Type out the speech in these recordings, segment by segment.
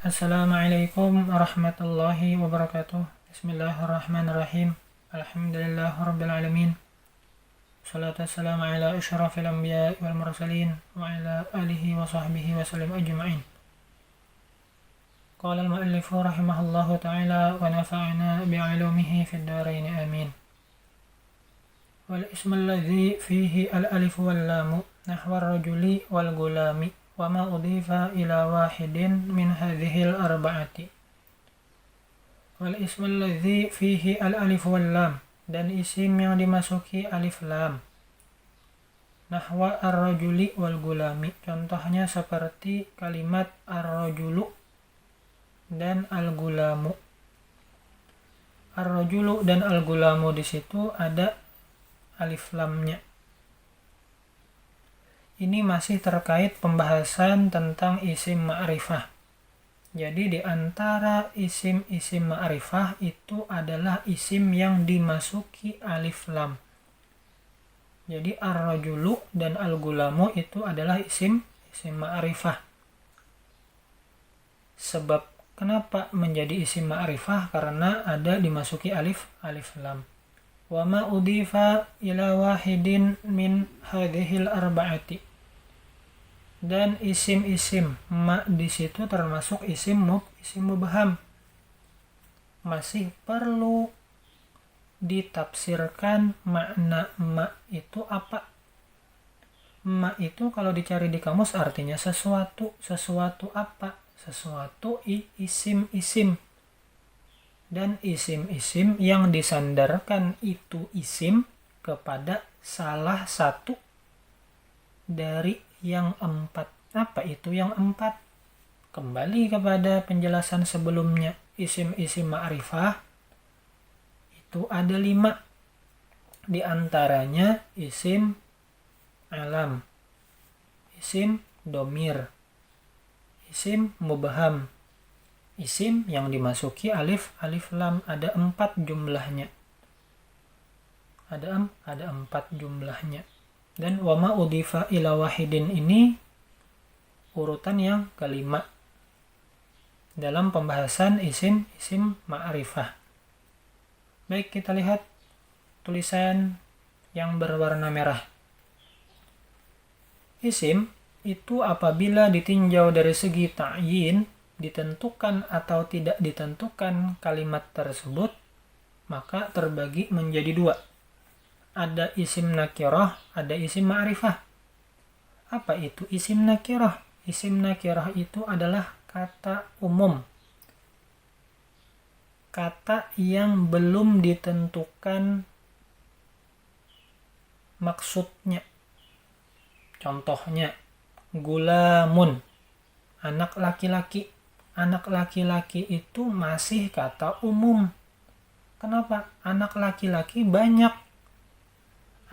Assalamualaikum warahmatullahi wabarakatuh. Bismillahirrahmanirrahim. Alhamdulillah rabbil alamin. Salatu wassalamu ala asyrafil anbiya wal mursalin wa ala alihi wa sahbihi wa sallam ajma'in. Qala al-mu'allifu rahimahullahu ta'ala wa nafa'ana bi'ulumihi fid dharain amin. Wal ismu alladhi fihi al-alif wal lam nahwa ar-rajuli wal gulami wa ma udhifa ila wahidin min hadhil arba'ati. Wal ismu alladhi fihi al-alif wal lam, dan isim yang dimasuki alif lam. Nahwa ar-rajuli wal gulami, contohnya seperti kalimat ar-rajulu dan al-gulamu. Ar-rajulu dan al-gulamu di situ ada alif lamnya. Ini masih terkait pembahasan tentang isim ma'rifah. Jadi di antara isim-isim ma'rifah itu adalah isim yang dimasuki alif lam. Jadi ar-rajulu dan al-gulamu itu adalah isim ma'rifah. Sebab kenapa menjadi isim ma'rifah? Karena ada dimasuki alif lam. Wa ma udhifa ila wahidin min hadhil arba'ati. Dan isim-isim ma di situ termasuk isim mubham. Masih perlu ditafsirkan makna ma itu apa. Ma itu kalau dicari di kamus artinya sesuatu apa? Sesuatu isim-isim. Dan isim-isim yang disandarkan itu isim kepada salah satu dari yang empat. Apa itu yang empat? Kembali kepada penjelasan sebelumnya. Isim-isim ma'rifah itu ada 5. Di antaranya isim alam, isim domir, isim mubham, isim yang dimasuki alif lam. Ada 4 jumlahnya. Ada 4 jumlahnya. Dan wama udhifa ila wahidin ini urutan yang kelima dalam pembahasan isim ma'rifah. Baik, kita lihat tulisan yang berwarna merah. Isim itu apabila ditinjau dari segi ta'yin, ditentukan atau tidak ditentukan kalimat tersebut, maka terbagi menjadi 2. Ada isim nakirah, ada isim ma'rifah. Apa itu isim nakirah? Isim nakirah itu adalah kata umum. Kata yang belum ditentukan maksudnya. Contohnya, gulamun, anak laki-laki. Anak laki-laki itu masih kata umum. Kenapa? Anak laki-laki banyak.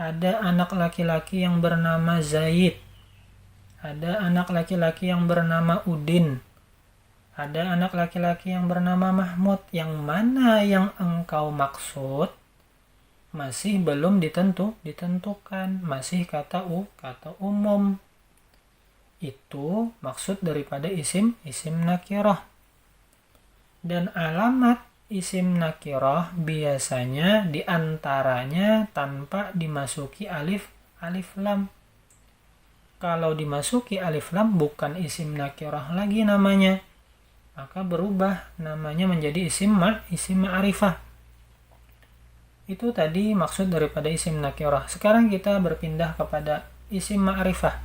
Ada anak laki-laki yang bernama Zaid. Ada anak laki-laki yang bernama Udin. Ada anak laki-laki yang bernama Mahmud. Yang mana yang engkau maksud masih belum ditentukan. Masih kata umum. Itu maksud daripada isim nakirah. Dan alamat isim nakirah biasanya diantaranya tanpa dimasuki alif lam. Kalau dimasuki alif lam bukan isim nakirah lagi namanya, maka berubah namanya menjadi isim ma'rifah. Itu tadi maksud daripada isim nakirah. Sekarang kita berpindah kepada isim ma'rifah.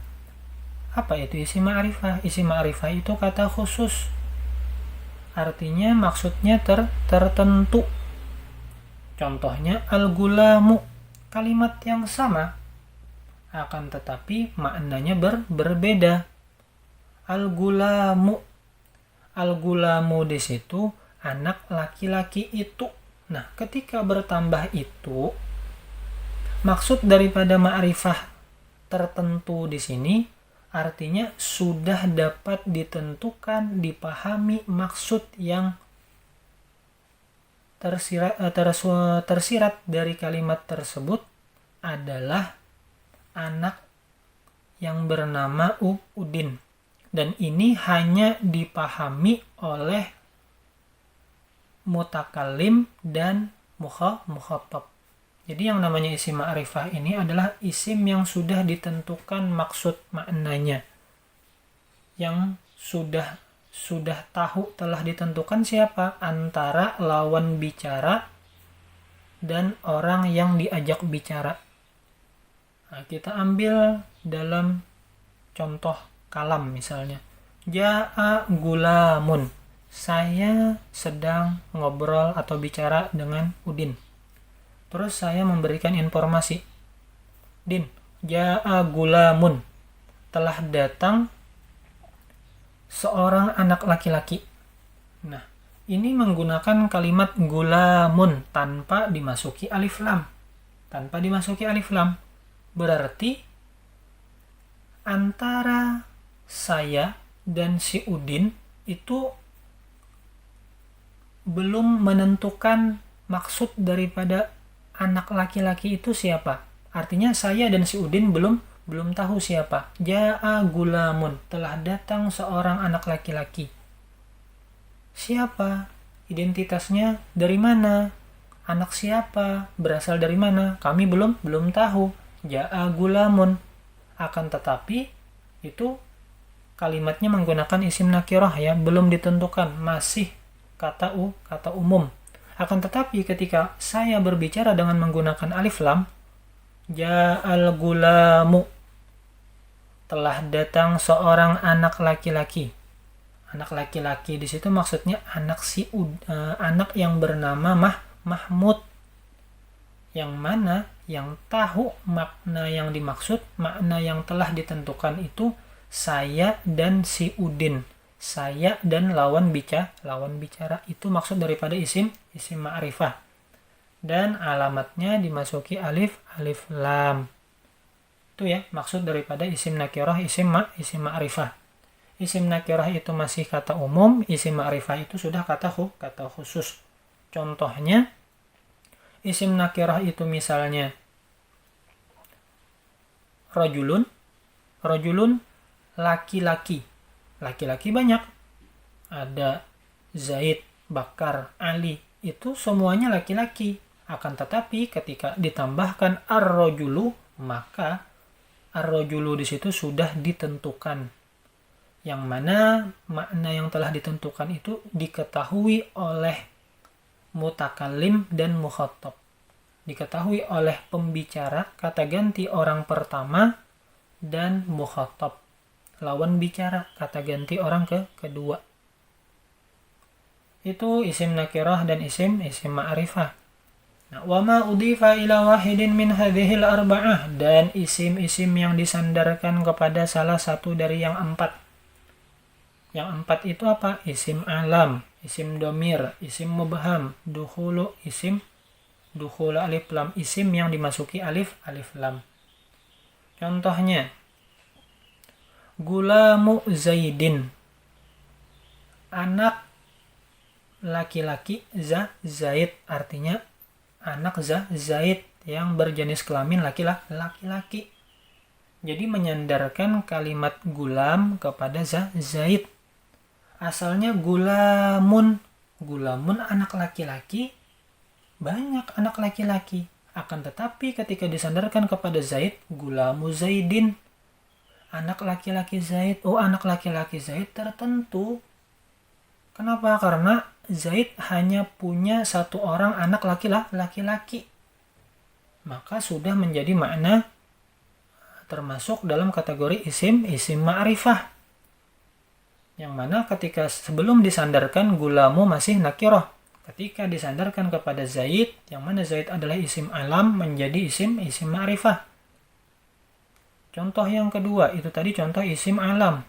Apa itu isim ma'rifah? Isim ma'rifah itu kata khusus. Artinya maksudnya tertentu. Contohnya al-gulamu, kalimat yang sama akan tetapi maknanya berbeda. Al-gulamu di situ anak laki-laki itu. Nah, ketika bertambah itu, maksud daripada ma'rifah tertentu di sini artinya sudah dapat ditentukan, dipahami maksud yang tersirat dari kalimat tersebut adalah anak yang bernama Udin. Dan ini hanya dipahami oleh mutakallim dan mukhatab. Jadi yang namanya isim ma'rifah ini adalah isim yang sudah ditentukan maksud maknanya. Yang sudah tahu telah ditentukan siapa antara lawan bicara dan orang yang diajak bicara. Nah, kita ambil dalam contoh kalam misalnya. Ja'a gulamun. Saya sedang ngobrol atau bicara dengan Udin. Terus saya memberikan informasi. Din, ja'a gulamun. Telah datang seorang anak laki-laki. Nah, ini menggunakan kalimat gulamun tanpa dimasuki alif lam. Tanpa dimasuki alif lam. Berarti antara saya dan si Udin itu belum menentukan maksud daripada anak laki-laki itu siapa. Artinya saya dan si Udin belum tahu siapa. Ja'a gulamun, telah datang seorang anak laki-laki. Siapa? Identitasnya dari mana? Anak siapa? Berasal dari mana? Kami belum tahu. Ja'a gulamun. Akan tetapi itu kalimatnya menggunakan isim nakirah ya, belum ditentukan, masih kata umum. Akan tetapi ketika saya berbicara dengan menggunakan alif lam, ja'al gulamu, telah datang seorang anak laki-laki. Anak laki-laki di situ maksudnya anak anak yang bernama Mahmud. Yang mana yang tahu makna yang dimaksud, makna yang telah ditentukan itu saya dan si Udin. Saya dan lawan bicara itu maksud daripada isim ma'rifah. Dan alamatnya dimasuki alif lam. Itu ya maksud daripada isim nakirah, isim ma'rifah. Isim nakirah itu masih kata umum, isim ma'rifah itu sudah kata khusus. Contohnya isim nakirah itu misalnya rajulun laki-laki. Laki-laki banyak. Ada Zaid, Bakar, Ali. Itu semuanya laki-laki. Akan tetapi ketika ditambahkan ar-rajulu, maka ar-rajulu di situ sudah ditentukan. Yang mana makna yang telah ditentukan itu diketahui oleh mutakallim dan mukhatab. Diketahui oleh pembicara, kata ganti orang pertama, dan mukhatab. Lawan bicara, kata ganti orang kedua. Itu isim nakirah dan isim ma'rifah. Nah, wa ma udhifa ila wahidin min hadhil arba'ah, dan isim-isim yang disandarkan kepada salah satu dari yang 4. Yang 4 itu apa? Isim alam, isim domir, isim mubham, dukhulu, isim dukhul alif lam, isim yang dimasuki alif lam. Contohnya Gulamu Zaidin, anak laki-laki Zaid, artinya anak Zaid yang berjenis kelamin laki-laki. Jadi menyandarkan kalimat gulam kepada Zaid. Asalnya gulamun anak laki-laki, banyak anak laki-laki. Akan tetapi ketika disandarkan kepada Zaid, gulamu Zaidin, anak laki-laki Zaid. Oh, anak laki-laki Zaid tertentu. Kenapa? Karena Zaid hanya punya satu orang anak laki-laki. Maka sudah menjadi makna termasuk dalam kategori isim ma'rifah. Yang mana ketika sebelum disandarkan gulamu masih nakirah. Ketika disandarkan kepada Zaid, yang mana Zaid adalah isim alam, menjadi isim ma'rifah. Contoh yang kedua, itu tadi contoh isim alam.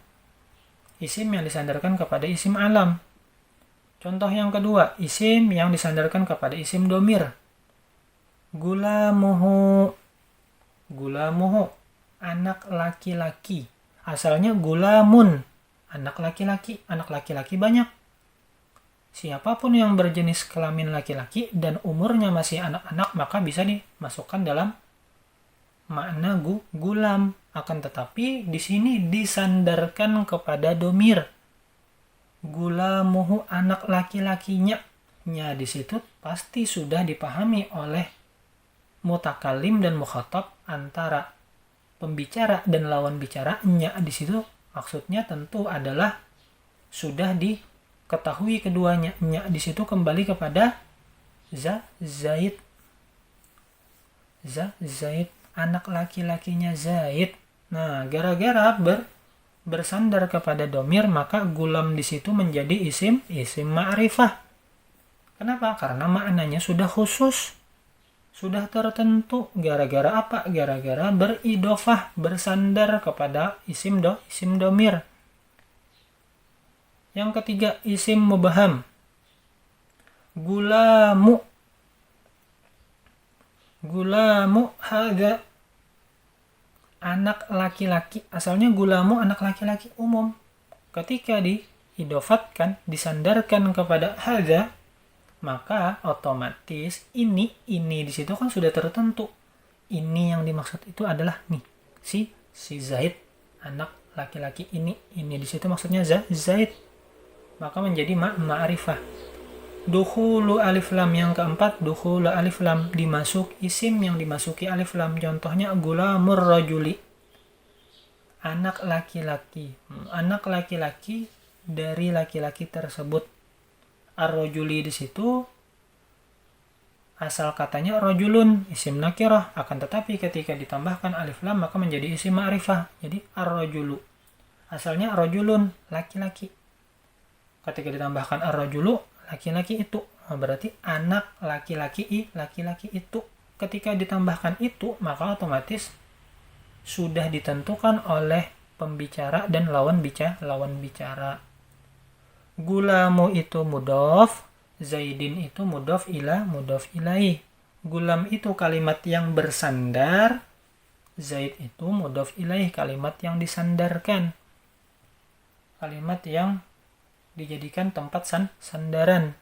Isim yang disandarkan kepada isim alam. Contoh yang kedua, isim yang disandarkan kepada isim domir. Gulamuhu, anak laki-laki. Asalnya gulamun, anak laki-laki banyak. Siapapun yang berjenis kelamin laki-laki dan umurnya masih anak-anak, maka bisa dimasukkan dalam makna gulam. Akan tetapi di sini disandarkan kepada domir. Gulamuhu, anak laki-lakinya. Nya di situ pasti sudah dipahami oleh mutakalim dan mukhatab, antara pembicara dan lawan bicara. Nya di situ maksudnya tentu adalah sudah diketahui keduanya. Nya di situ kembali kepada Zaid. Zaid, anak laki-lakinya Zaid. Nah, gara-gara bersandar kepada domir, maka gulam di situ menjadi isim ma'rifah. Kenapa? Karena maknanya sudah khusus, sudah tertentu. Gara-gara apa? Gara-gara beridofah, bersandar kepada isim domir. Yang ketiga, isim mubham. Gulamu hadza, anak laki-laki. Asalnya gulamu anak laki-laki umum. Ketika diidofatkan, disandarkan kepada hadza, maka otomatis ini di situ kan sudah tertentu. Ini yang dimaksud itu adalah nih si Zaid, anak laki-laki ini di situ maksudnya Zaid. Maka menjadi ma'rifah. Dukhulu alif lam, yang keempat, dukhulu alif lam, dimasuk isim yang dimasuki alif lam. Contohnya gulamur rajuli, anak laki-laki. Anak laki-laki dari laki-laki tersebut. Ar-rajuli di situ asal katanya rajulun, isim nakirah, akan tetapi ketika ditambahkan alif lam maka menjadi isim ma'rifah. Jadi ar-rajulu asalnya rajulun, laki-laki. Ketika ditambahkan ar-rajulu, laki-laki itu, berarti anak laki-laki itu. Ketika ditambahkan itu, maka otomatis sudah ditentukan oleh pembicara dan lawan bicara. Gulamu itu mudhof, Zaidin itu mudhof ilaih. Gulam itu kalimat yang bersandar, Zaid itu mudhof ilaih, kalimat yang disandarkan, kalimat yang dijadikan tempat sandaran.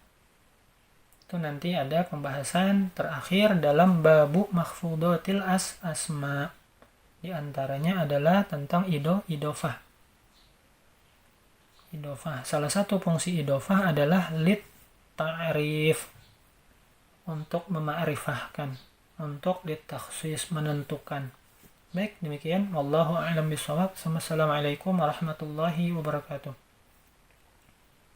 Itu nanti ada pembahasan terakhir dalam babu makhfudatil asma. Di antaranya adalah tentang idofah. Salah satu fungsi idofah adalah lit ta'rif, untuk mema'rifahkan, untuk ditakhsis, menentukan. Baik, demikian. Wallahu a'lam bishawab. Assalamualaikum warahmatullahi wabarakatuh.